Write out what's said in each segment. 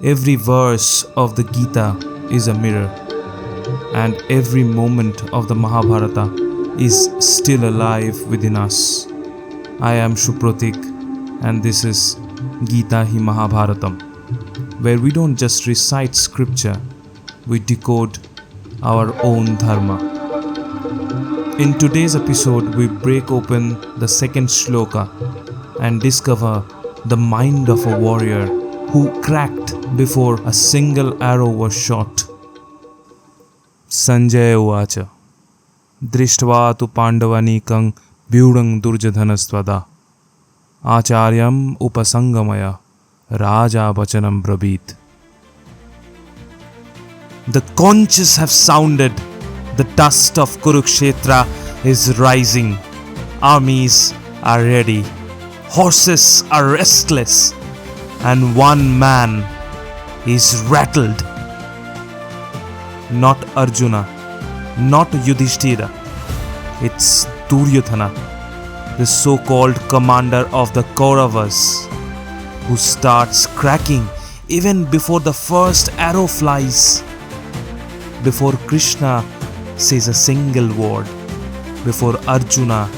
Every verse of the Gita is a mirror, and every moment of the Mahabharata is still alive within us. I am Shupratik, and this is Geeta-hi-Mahabharatam, where we don't just recite scripture, we decode our own dharma. In today's episode, we break open the second Shloka and discover the mind of a warrior who cracked before a single arrow was shot. Sanjaya uvacha Drishtva tu Pandavanikang Vyudang Duryodhanastvada Acharyam upasangamaya Raja Vachanam brabit. The conches have sounded, the dust of Kurukshetra is rising, armies are ready, horses are restless, and one man is rattled. Not Arjuna, not Yudhishthira, it's Duryodhana, the so-called commander of the Kauravas, who starts cracking even before the first arrow flies. Before Krishna says a single word, before Arjuna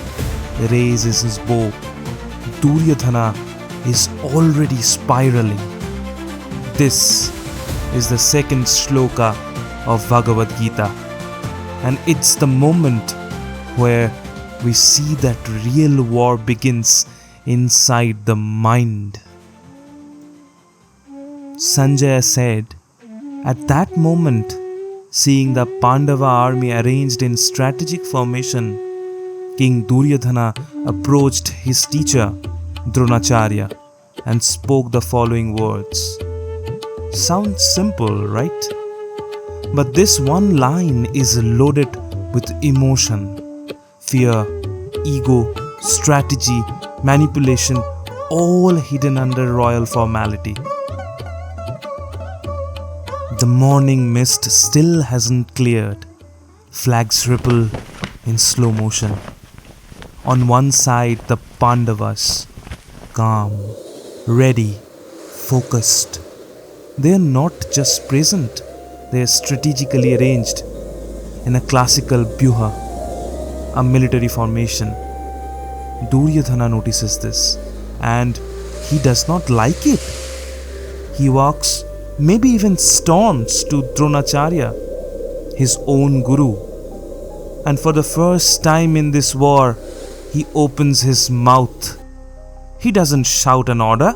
raises his bow, Duryodhana is already spiraling. This is the second shloka of Bhagavad Gita, and it's the moment where we see that real war begins inside the mind. Sanjaya said, at that moment, seeing the Pandava army arranged in strategic formation, King Duryodhana approached his teacher, Dronacharya, and spoke the following words. Sounds simple, right? But this one line is loaded with emotion, fear, ego, strategy, manipulation, all hidden under royal formality. The morning mist still hasn't cleared. Flags ripple in slow motion. On one side, the Pandavas, calm, ready, focused. They are not just present, they are strategically arranged in a classical vyuha, a military formation. Duryodhana notices this, and he does not like it. He walks, maybe even storms to Dronacharya, his own guru, and for the first time in this war, he opens his mouth. He doesn't shout an order,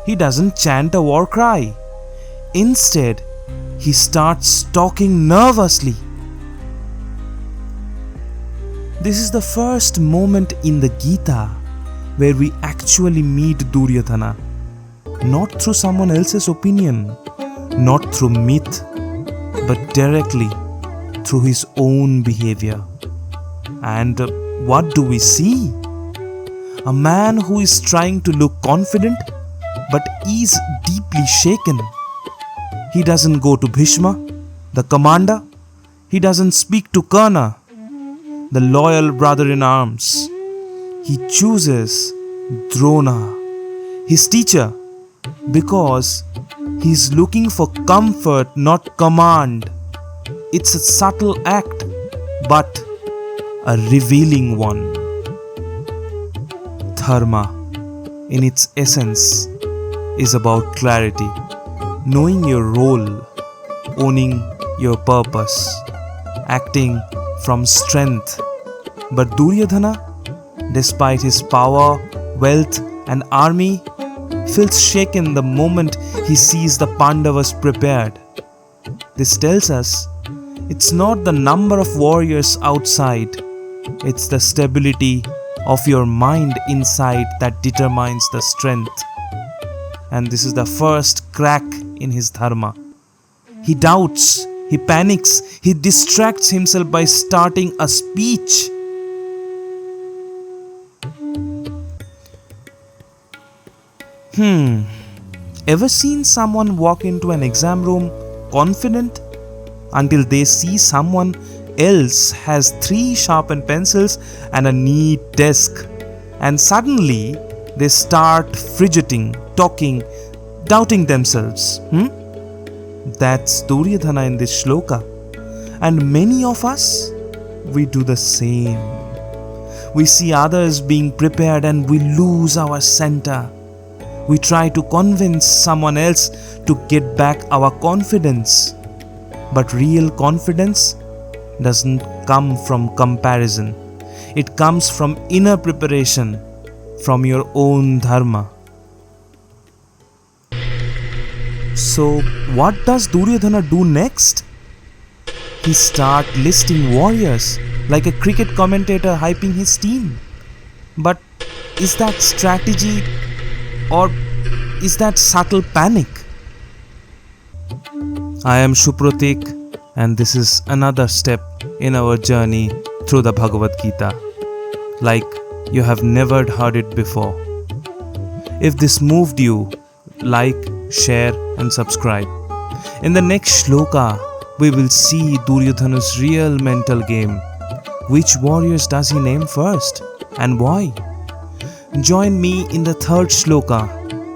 he doesn't chant a war cry. Instead, he starts talking nervously. This is the first moment in the Gita where we actually meet Duryodhana, not through someone else's opinion, not through myth, but directly through his own behavior. And what do we see? A man who is trying to look confident but is deeply shaken. He doesn't go to Bhishma, the commander. He doesn't speak to Karna, the loyal brother in arms. He chooses Drona, his teacher, because he's looking for comfort, not command. It's a subtle act, but a revealing one. Dharma, in its essence, is about clarity, knowing your role, owning your purpose, acting from strength. But Duryodhana, despite his power, wealth, and army, feels shaken the moment he sees the Pandavas prepared. This tells us it's not the number of warriors outside, it's the stability of your mind inside that determines the strength. And this is the first crack in his dharma. He doubts, he panics, he distracts himself by starting a speech. Ever seen someone walk into an exam room confident until they see someone else has 3 sharpened pencils and a neat desk, and suddenly they start fidgeting, talking doubting themselves. That's Duryodhana in this shloka. And many of us, we do the same. We see others being prepared and we lose our center. We try to convince someone else to get back our confidence. But real confidence doesn't come from comparison. It comes from inner preparation, from your own dharma. So, what does Duryodhana do next? He starts listing warriors like a cricket commentator hyping his team. But is that strategy or is that subtle panic? I am Shupratik, and this is another step in our journey through the Bhagavad Gita, like you have never heard it before. If this moved you, like, share and subscribe. In the next shloka, we will see Duryodhana's real mental game. Which warriors does he name first and why? Join me in the third shloka,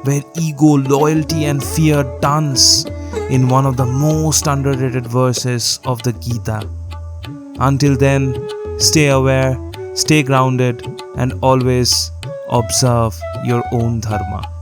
where ego, loyalty and fear dance in one of the most underrated verses of the Gita. Until then, stay aware, stay grounded and always observe your own dharma.